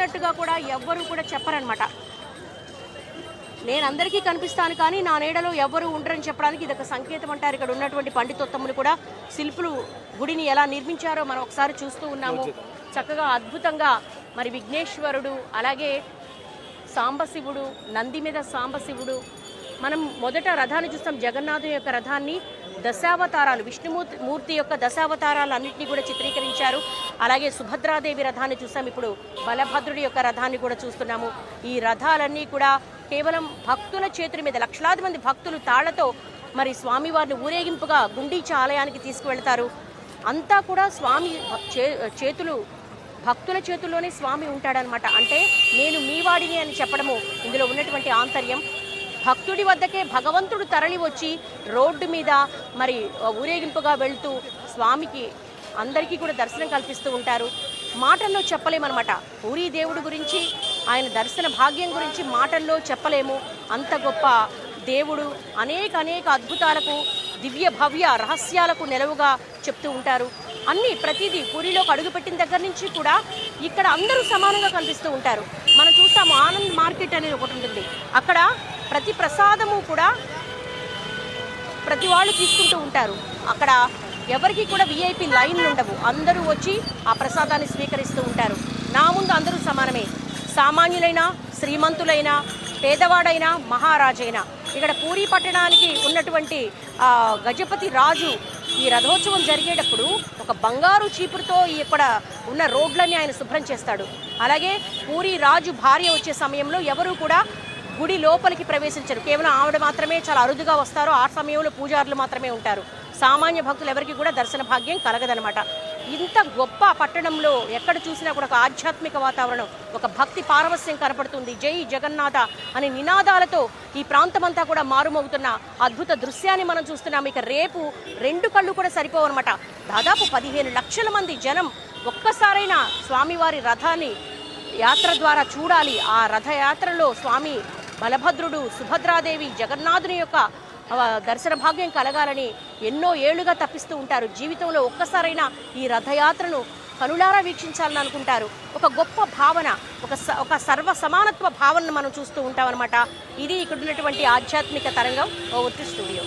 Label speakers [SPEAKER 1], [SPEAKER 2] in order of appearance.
[SPEAKER 1] అన్నట్టుగా కూడా ఎవ్వరూ కూడా చెప్పరనమాట. నేను అందరికీ కనిపిస్తాను కానీ నా నీడలో ఎవ్వరూ ఉండరని చెప్పడానికి ఇదొక సంకేతం అంటారు. ఇక్కడ ఉన్నటువంటి పండితోత్తములు కూడా శిల్పులు గుడిని ఎలా నిర్మించారో మనం ఒకసారి చూస్తూ ఉన్నాము. చక్కగా అద్భుతంగా మరి విఘ్నేశ్వరుడు, అలాగే సాంబశివుడు, నంది మీద సాంబశివుడు. మనం మొదట రథాన్ని చూస్తాం, జగన్నాథుని యొక్క రథాన్ని దశావతారాలు, విష్ణుమూర్తి యొక్క దశావతారాలు అన్నింటినీ కూడా చిత్రీకరించారు. అలాగే సుభద్రాదేవి రథాన్ని చూస్తాం, ఇప్పుడు బలభద్రుడి యొక్క రథాన్ని కూడా చూస్తున్నాము. ఈ రథాలన్నీ కూడా కేవలం భక్తుల చేతుల మీద, లక్షలాది మంది భక్తులు తాళ్లతో మరి స్వామివారిని ఊరేగింపుగా గుండీచా ఆలయానికి తీసుకువెళ్తారు. అంతా కూడా స్వామి చేతులు, భక్తుల చేతుల్లోనే స్వామి ఉంటాడనమాట. అంటే నేను మీ వాడిని అని చెప్పడము ఇందులో ఉన్నటువంటి ఆంతర్యం. భక్తుడి వద్దకే భగవంతుడు తరలి వచ్చి రోడ్డు మీద మరి ఊరేగింపుగా వెళ్తూ స్వామికి అందరికీ కూడా దర్శనం కల్పిస్తూ ఉంటారు. మాటల్లో చెప్పలేమన్నమాట. పూరీ దేవుడి గురించి, ఆయన దర్శన భాగ్యం గురించి మాటల్లో చెప్పలేము. అంత గొప్ప దేవుడు. అనేక అద్భుతాలకు, దివ్య భవ్య రహస్యాలకు నెలవుగా చెప్తూ ఉంటారు. ప్రతిదీ పూరిలోకి అడుగుపెట్టిన దగ్గర నుంచి కూడా ఇక్కడ అందరూ సమానంగా కనిపిస్తూ ఉంటారు. మనం చూస్తాము ఆనంద్ మార్కెట్ అనేది ఒకటి ఉంటుంది. అక్కడ ప్రతి ప్రసాదము కూడా ప్రతి వాళ్ళు తీసుకుంటూ ఉంటారు. అక్కడ ఎవరికి కూడా విఐపి లైన్లు ఉండవు. అందరూ వచ్చి ఆ ప్రసాదాన్ని స్వీకరిస్తూ ఉంటారు. నా ముందు అందరూ సమానమే. సామాన్యులైనా, శ్రీమంతులైనా, పేదవాడైనా, మహారాజైనా. ఇక్కడ పూరీ పట్టణానికి ఉన్నటువంటి గజపతి రాజు ఈ రథోత్సవం జరిగేటప్పుడు ఒక బంగారు చీపురుతో ఇక్కడ ఉన్న రోడ్లని ఆయన శుభ్రం చేస్తాడు. అలాగే పూరీ రాజు భార్య వచ్చే సమయంలో ఎవరు కూడా గుడి లోపలికి ప్రవేశించరు. కేవలం ఆవిడ మాత్రమే చాలా అరుదుగా వస్తారు. ఆ సమయంలో పూజారులు మాత్రమే ఉంటారు. సామాన్య భక్తులు ఎవరికి కూడా దర్శన భాగ్యం కలగదనమాట. ఇంత గొప్ప పట్టణంలో ఎక్కడ చూసినా కూడా ఒక ఆధ్యాత్మిక వాతావరణం, ఒక భక్తి పారవస్యం కనపడుతుంది. జై జగన్నాథ అనే నినాదాలతో ఈ ప్రాంతమంతా కూడా మారుమోగుతున్న అద్భుత దృశ్యాన్ని మనం చూస్తున్నాం. ఇక రేపు 2 కళ్ళు కూడా సరిపోవన్నమాట. దాదాపు 15 లక్షల మంది జనం ఒక్కసారైనా స్వామివారి రథాన్ని యాత్ర ద్వారా చూడాలి. ఆ రథయాత్రలో స్వామి బలభద్రుడు, సుభద్రాదేవి, జగన్నాథుని యొక్క దర్శన భాగ్యం కలగాలని ఎన్నో ఏళ్లుగా తప్పిస్తూ ఉంటారు. జీవితంలో ఒక్కసారైనా ఈ రథయాత్రను కనులారా వీక్షించాలని అనుకుంటారు. ఒక గొప్ప భావన, ఒక సర్వ సమానత్వ భావనను మనం చూస్తూ ఉంటామన్నమాట. ఇది ఇక్కడ ఉన్నటువంటి ఆధ్యాత్మిక తరంగం. Over to studio.